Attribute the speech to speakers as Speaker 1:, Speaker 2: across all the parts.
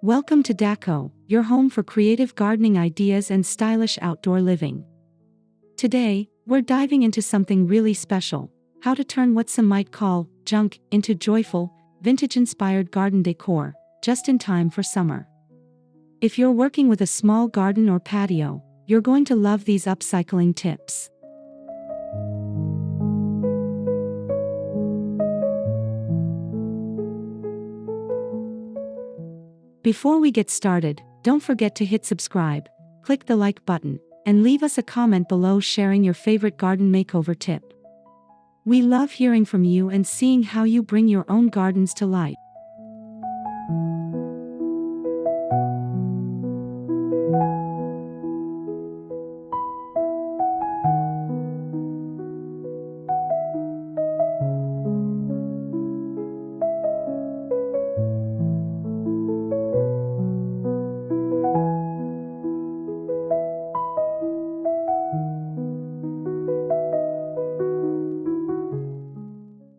Speaker 1: Welcome to Décor, your home for creative gardening ideas and stylish outdoor living. Today, we're diving into something really special: how to turn what some might call junk into joyful, vintage-inspired garden decor, just in time for summer. If you're working with a small garden or patio, you're going to love these upcycling tips. Before we get started, don't forget to hit subscribe, click the like button, and leave us a comment below sharing your favorite garden makeover tip. We love hearing from you and seeing how you bring your own gardens to life.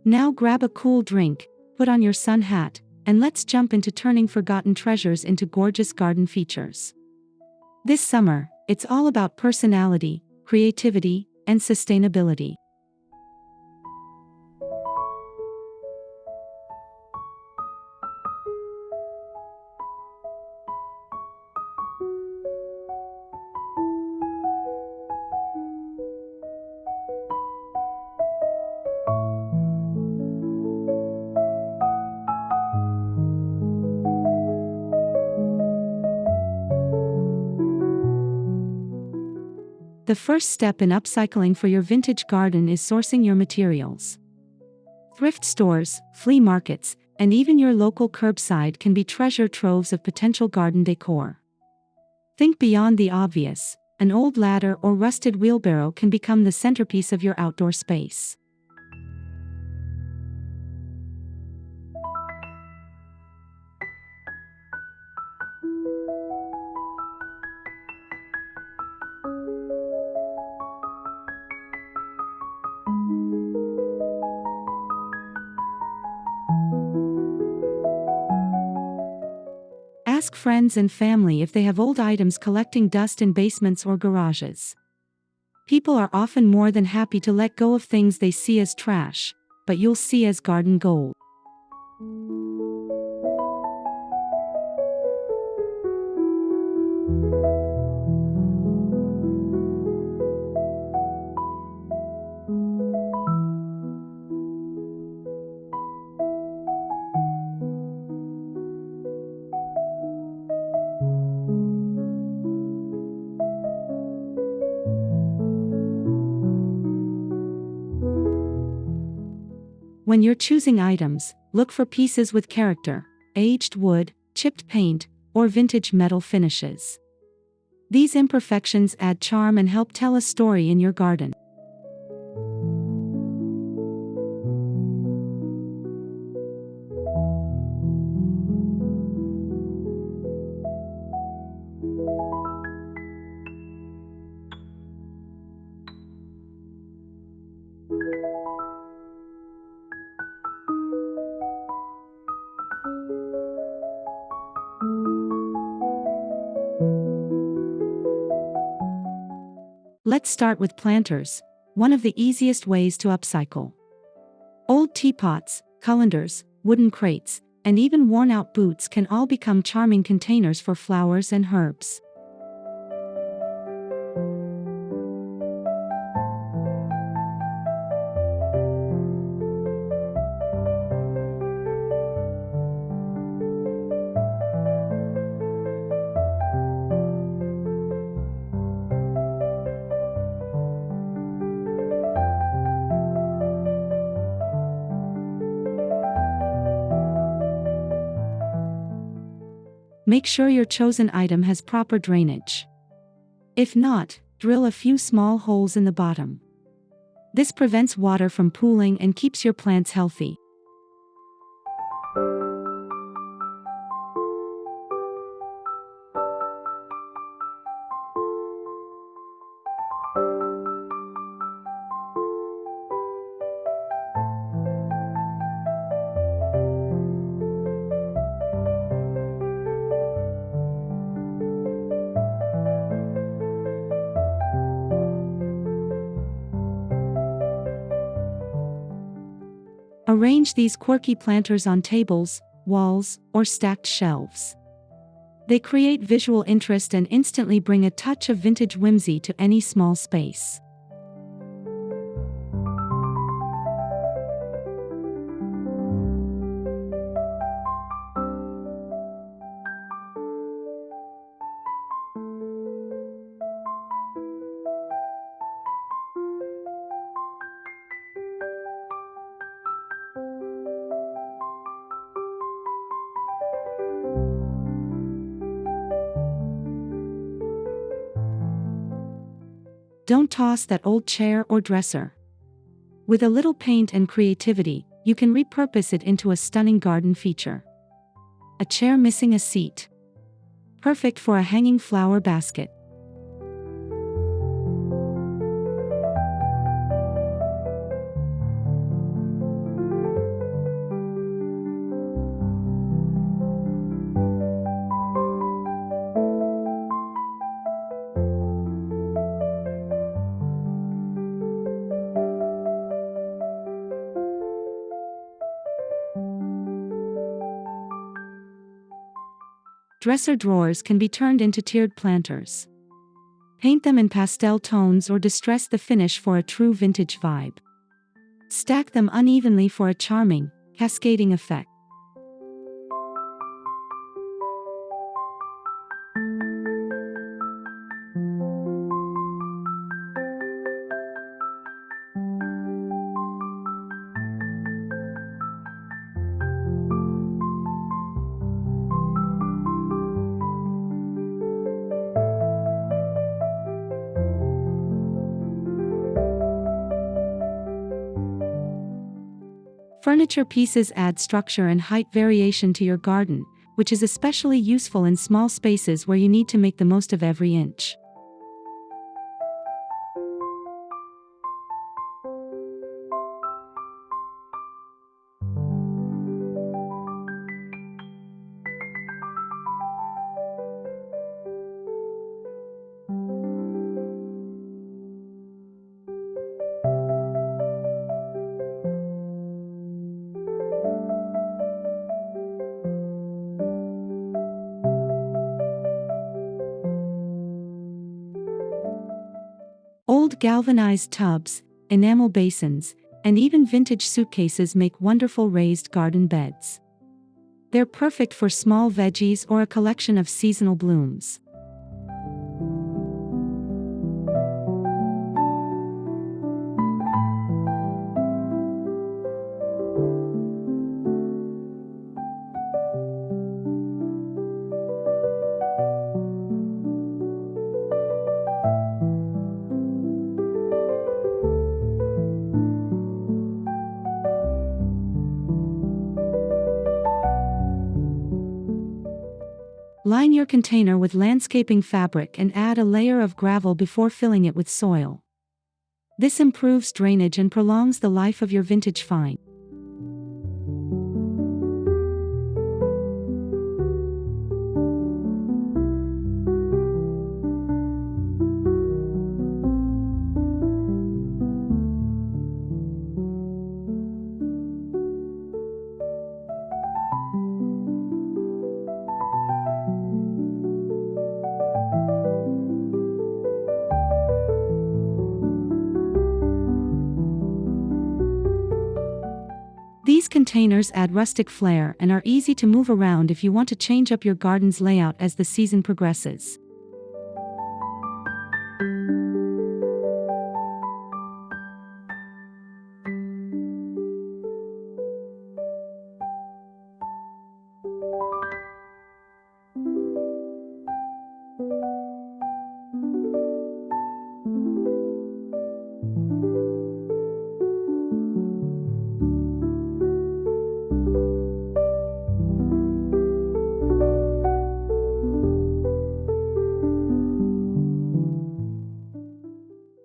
Speaker 1: Now grab a cool drink, put on your sun hat, and let's jump into turning forgotten treasures into gorgeous garden features. This summer, it's all about personality, creativity, and sustainability. The first step in upcycling for your vintage garden is sourcing your materials. Thrift stores, flea markets, and even your local curbside can be treasure troves of potential garden decor. Think beyond the obvious: an old ladder or rusted wheelbarrow can become the centerpiece of your outdoor space. Ask friends and family if they have old items collecting dust in basements or garages. People are often more than happy to let go of things they see as trash, but you'll see as garden gold. When you're choosing items, look for pieces with character: aged wood, chipped paint, or vintage metal finishes. These imperfections add charm and help tell a story in your garden. Let's start with planters, one of the easiest ways to upcycle. Old teapots, colanders, wooden crates, and even worn-out boots can all become charming containers for flowers and herbs. Make sure your chosen item has proper drainage. If not, drill a few small holes in the bottom. This prevents water from pooling and keeps your plants healthy. Arrange these quirky planters on tables, walls, or stacked shelves. They create visual interest and instantly bring a touch of vintage whimsy to any small space. Don't toss that old chair or dresser. With a little paint and creativity, you can repurpose it into a stunning garden feature. A chair missing a seat. Perfect for a hanging flower basket. Dresser drawers can be turned into tiered planters. Paint them in pastel tones or distress the finish for a true vintage vibe. Stack them unevenly for a charming, cascading effect. Furniture pieces add structure and height variation to your garden, which is especially useful in small spaces where you need to make the most of every inch. Old galvanized tubs, enamel basins, and even vintage suitcases make wonderful raised garden beds. They're perfect for small veggies or a collection of seasonal blooms. Line your container with landscaping fabric and add a layer of gravel before filling it with soil. This improves drainage and prolongs the life of your vintage find. These containers add rustic flair and are easy to move around if you want to change up your garden's layout as the season progresses.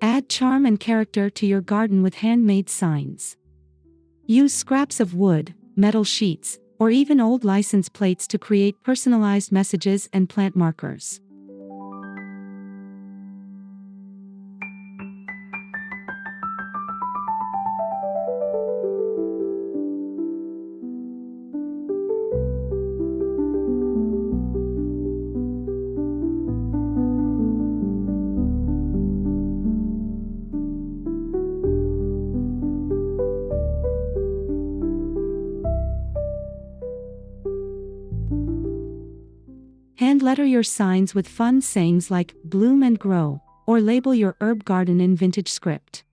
Speaker 1: Add charm and character to your garden with handmade signs. Use scraps of wood, metal sheets, or even old license plates to create personalized messages and plant markers. And letter your signs with fun sayings like "bloom and grow," or label your herb garden in vintage script.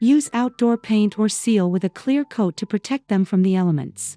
Speaker 1: Use outdoor paint or seal with a clear coat to protect them from the elements.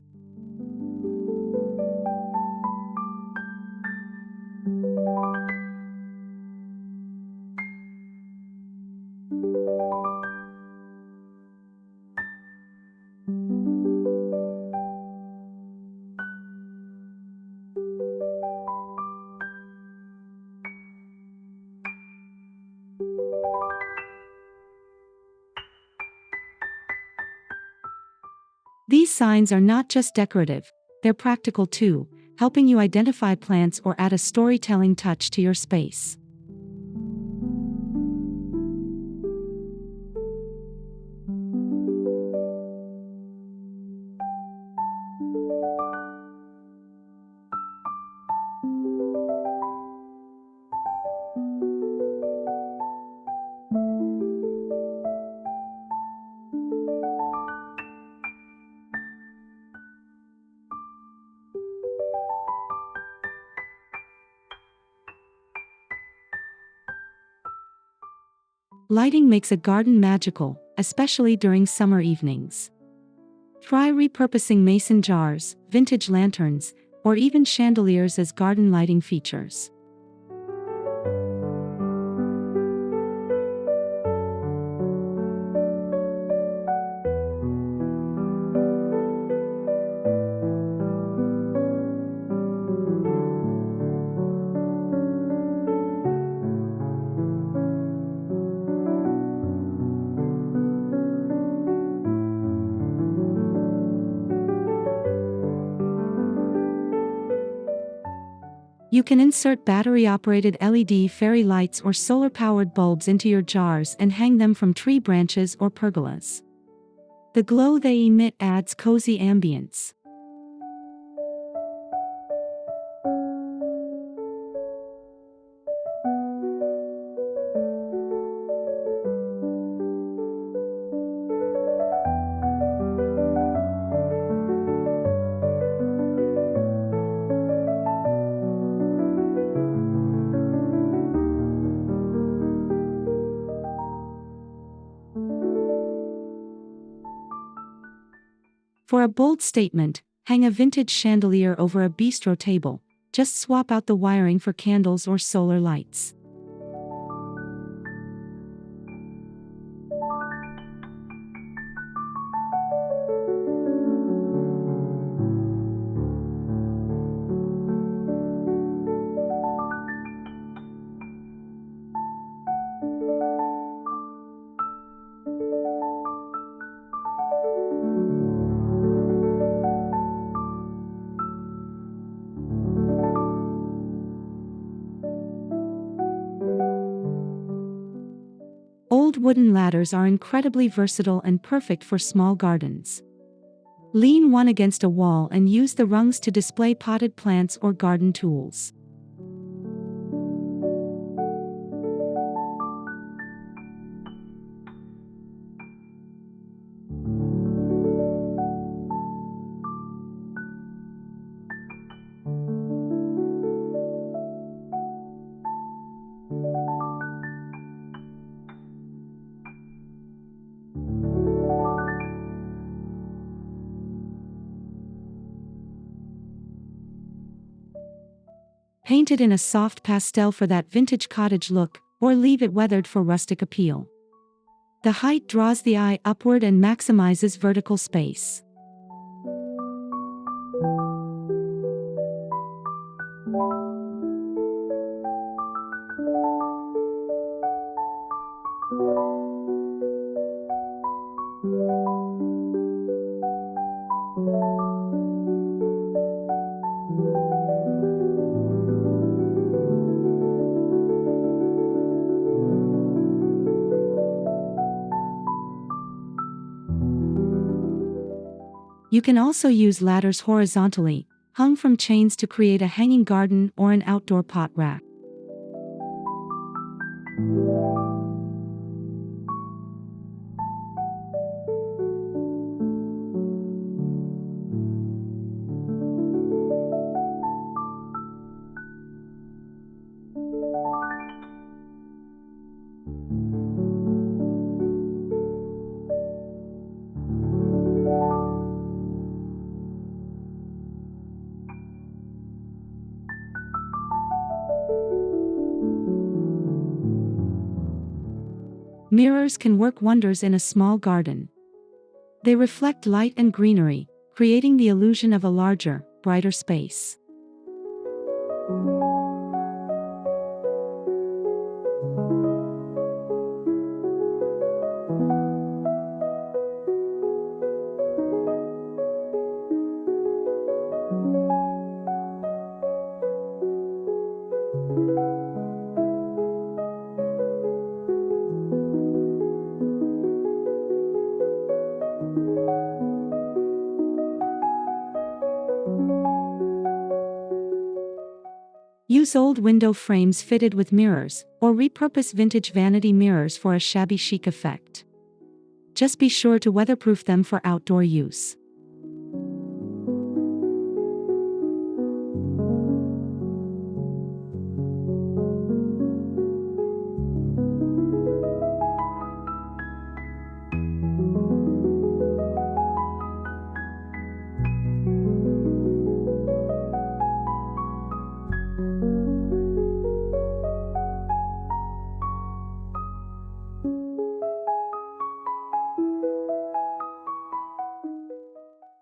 Speaker 1: These signs are not just decorative, they're practical too, helping you identify plants or add a storytelling touch to your space. Lighting makes a garden magical, especially during summer evenings. Try repurposing mason jars, vintage lanterns, or even chandeliers as garden lighting features. You can insert battery-operated LED fairy lights or solar-powered bulbs into your jars and hang them from tree branches or pergolas. The glow they emit adds cozy ambience. For a bold statement, hang a vintage chandelier over a bistro table. Just swap out the wiring for candles or solar lights. Old wooden ladders are incredibly versatile and perfect for small gardens. Lean one against a wall and use the rungs to display potted plants or garden tools. Paint it in a soft pastel for that vintage cottage look, or leave it weathered for rustic appeal. The height draws the eye upward and maximizes vertical space. You can also use ladders horizontally, hung from chains to create a hanging garden or an outdoor pot rack. Mirrors can work wonders in a small garden. They reflect light and greenery, creating the illusion of a larger, brighter space. Use old window frames fitted with mirrors, or repurpose vintage vanity mirrors for a shabby chic effect. Just be sure to weatherproof them for outdoor use.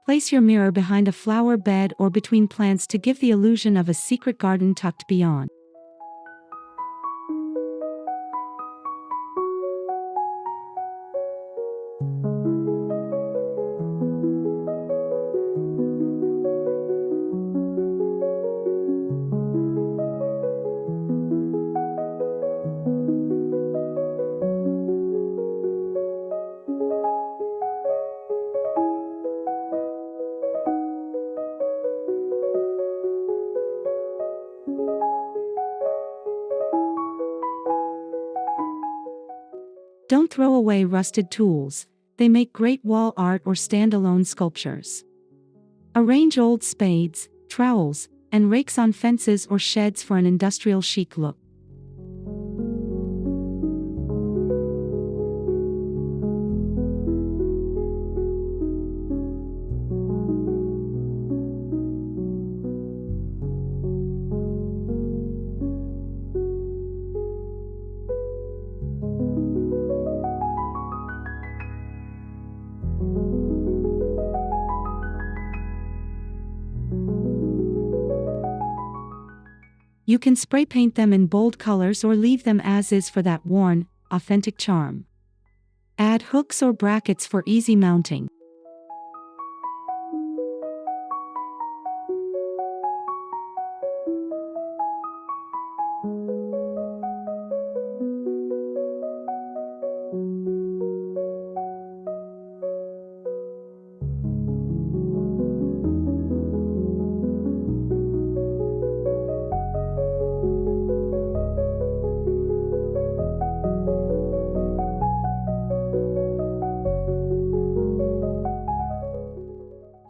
Speaker 1: Place your mirror behind a flower bed or between plants to give the illusion of a secret garden tucked beyond. Don't throw away rusted tools, they make great wall art or standalone sculptures. Arrange old spades, trowels, and rakes on fences or sheds for an industrial chic look. You can spray paint them in bold colors or leave them as is for that worn, authentic charm. Add hooks or brackets for easy mounting.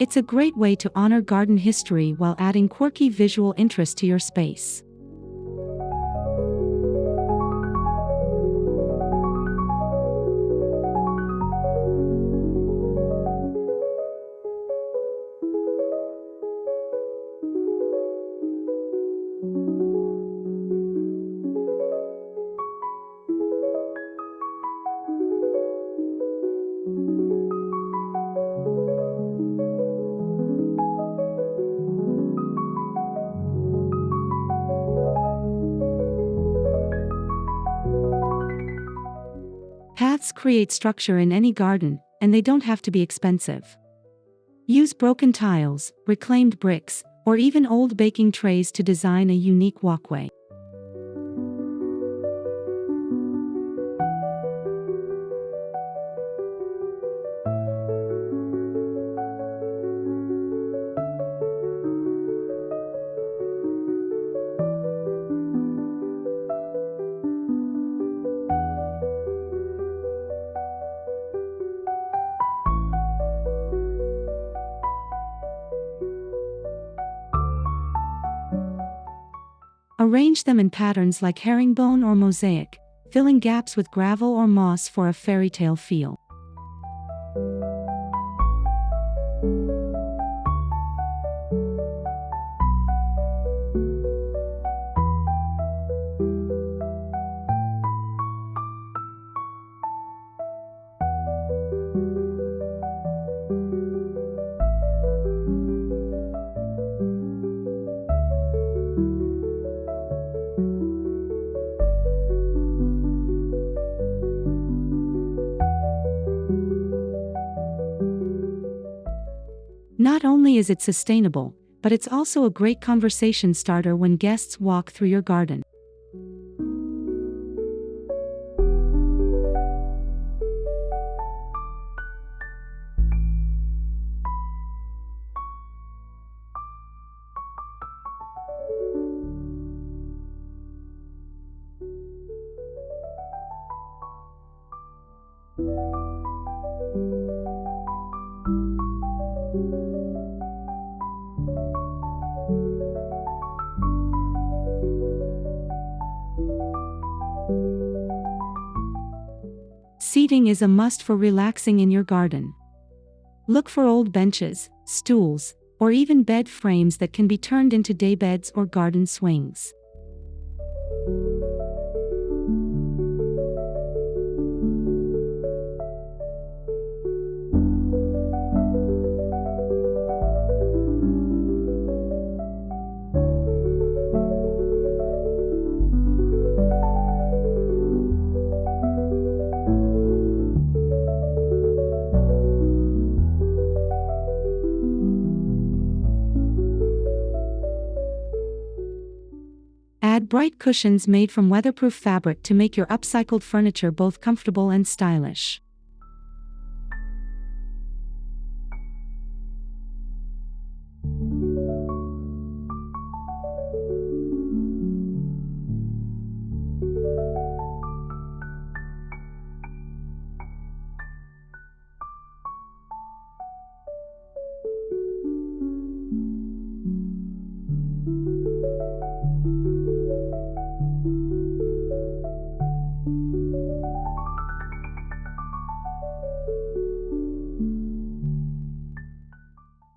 Speaker 1: It's a great way to honor garden history while adding quirky visual interest to your space. Paths create structure in any garden, and they don't have to be expensive. Use broken tiles, reclaimed bricks, or even old baking trays to design a unique walkway. Arrange them in patterns like herringbone or mosaic, filling gaps with gravel or moss for a fairy tale feel. Not only is it sustainable, but it's also a great conversation starter when guests walk through your garden. Seating is a must for relaxing in your garden. Look for old benches, stools, or even bed frames that can be turned into daybeds or garden swings. Add bright cushions made from weatherproof fabric to make your upcycled furniture both comfortable and stylish.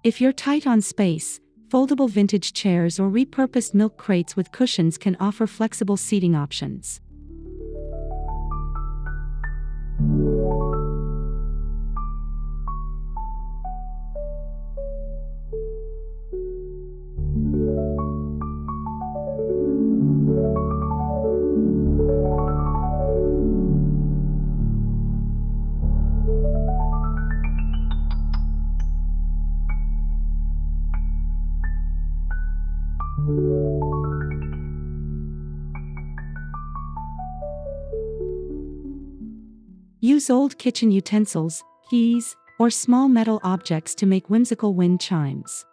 Speaker 1: If you're tight on space, foldable vintage chairs or repurposed milk crates with cushions can offer flexible seating options. Use old kitchen utensils, keys, or small metal objects to make whimsical wind chimes.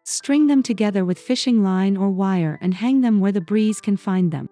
Speaker 1: String them together with fishing line or wire and hang them where the breeze can find them.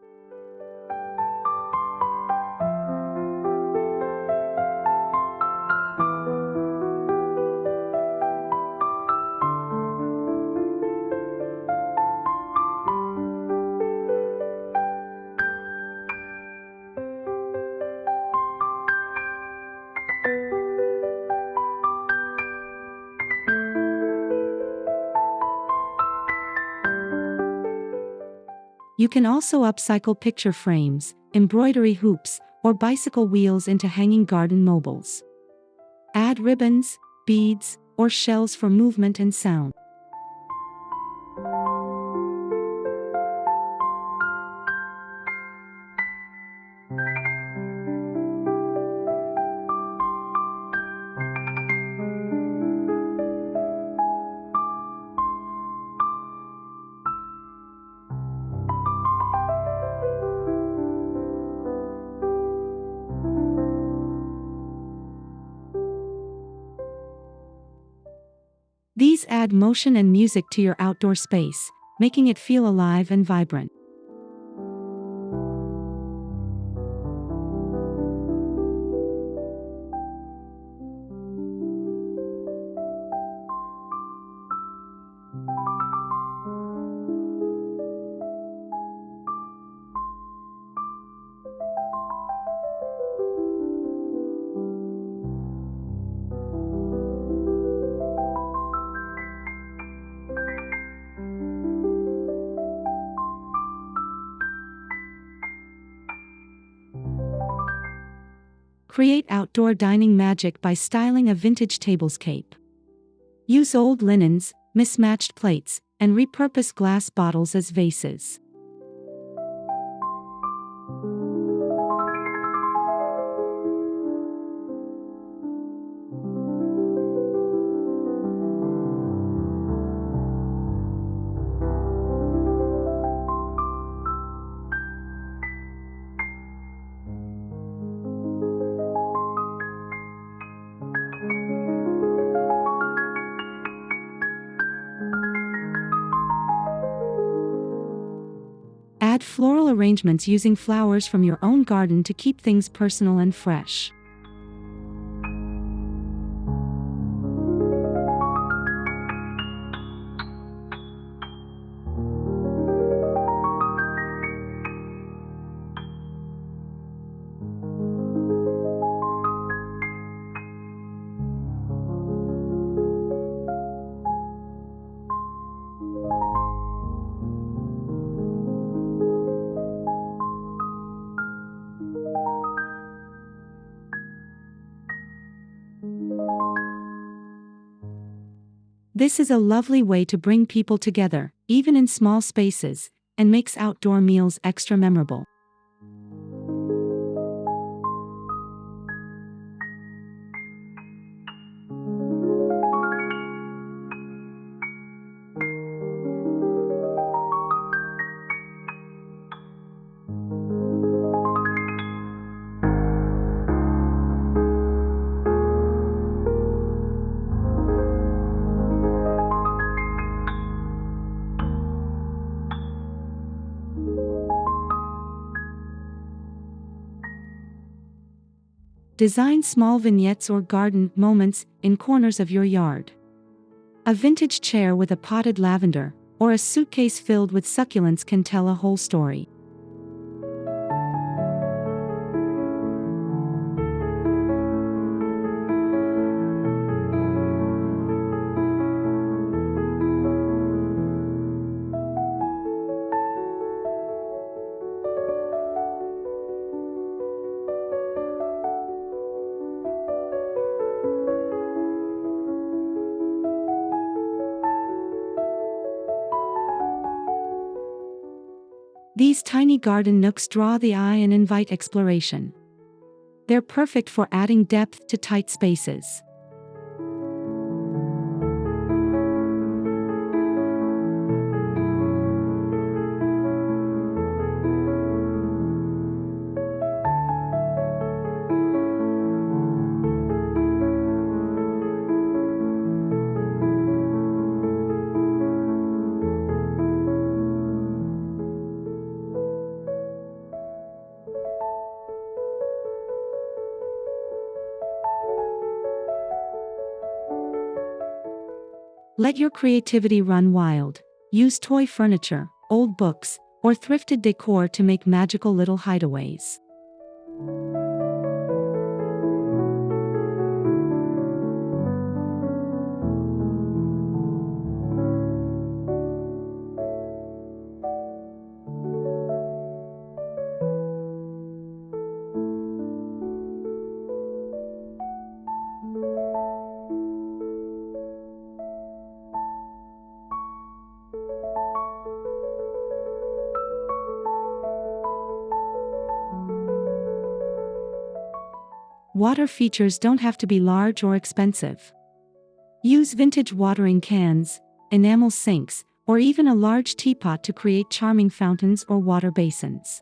Speaker 1: You can also upcycle picture frames, embroidery hoops, or bicycle wheels into hanging garden mobiles. Add ribbons, beads, or shells for movement and sound. These add motion and music to your outdoor space, making it feel alive and vibrant. Create outdoor dining magic by styling a vintage tablescape. Use old linens, mismatched plates, and repurpose glass bottles as vases. Add floral arrangements using flowers from your own garden to keep things personal and fresh. This is a lovely way to bring people together, even in small spaces, and makes outdoor meals extra memorable. Design small vignettes or garden moments in corners of your yard. A vintage chair with a potted lavender, or a suitcase filled with succulents can tell a whole story. These tiny garden nooks draw the eye and invite exploration. They're perfect for adding depth to tight spaces. Let your creativity run wild. Use toy furniture, old books, or thrifted decor to make magical little hideaways. Water features don't have to be large or expensive. Use vintage watering cans, enamel sinks, or even a large teapot to create charming fountains or water basins.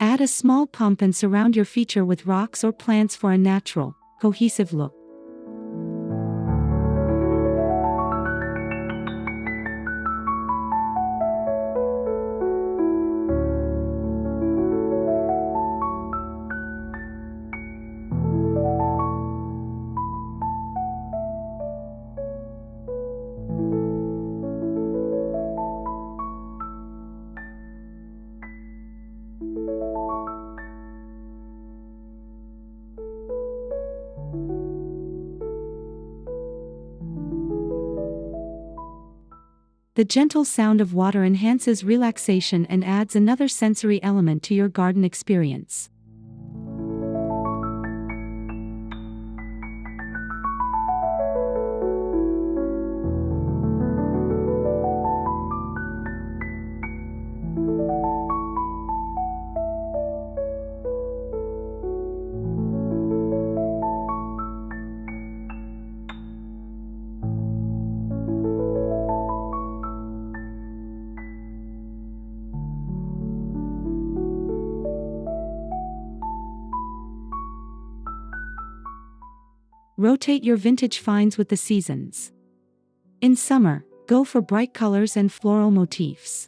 Speaker 1: Add a small pump and surround your feature with rocks or plants for a natural, cohesive look. The gentle sound of water enhances relaxation and adds another sensory element to your garden experience. Rotate your vintage finds with the seasons. In summer, go for bright colors and floral motifs.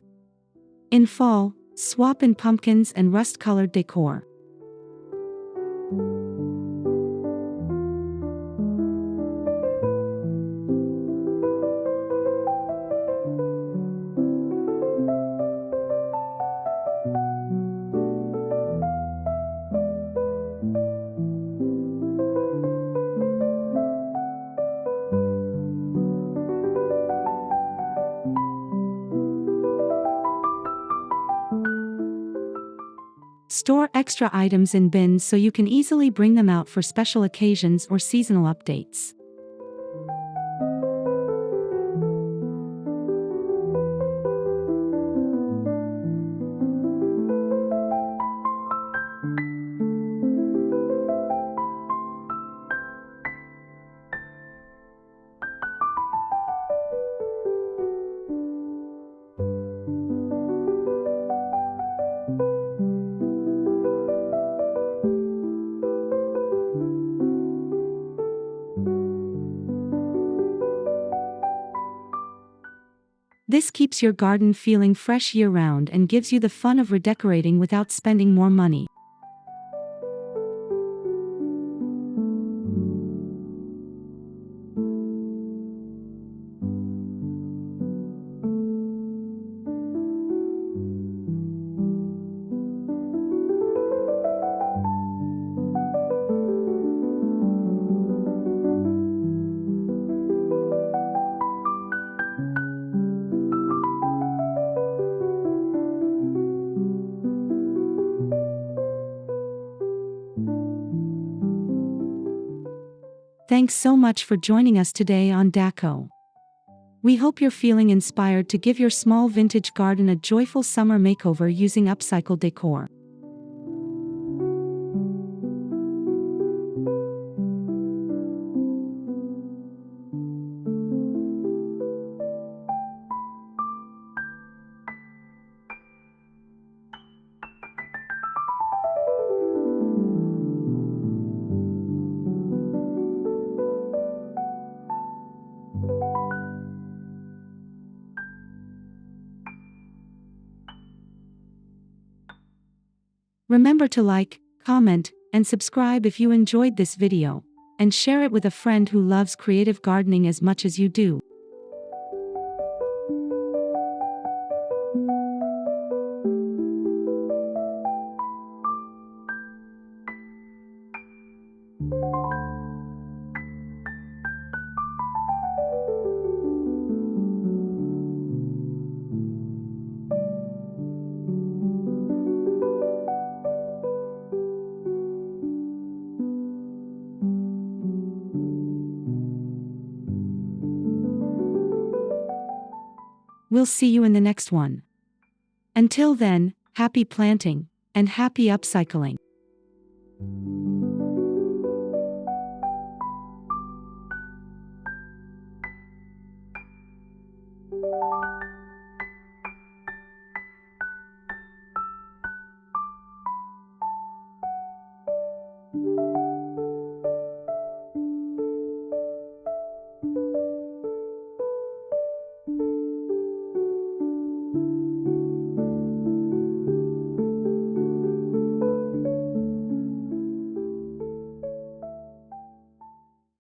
Speaker 1: In fall, swap in pumpkins and rust-colored decor. Store extra items in bins so you can easily bring them out for special occasions or seasonal updates. This keeps your garden feeling fresh year-round and gives you the fun of redecorating without spending more money. Thanks so much for joining us today on Décor. We hope you're feeling inspired to give your small vintage garden a joyful summer makeover using upcycled decor. Remember to like, comment, and subscribe if you enjoyed this video, and share it with a friend who loves creative gardening as much as you do. We'll see you in the next one. Until then, happy planting, and happy upcycling.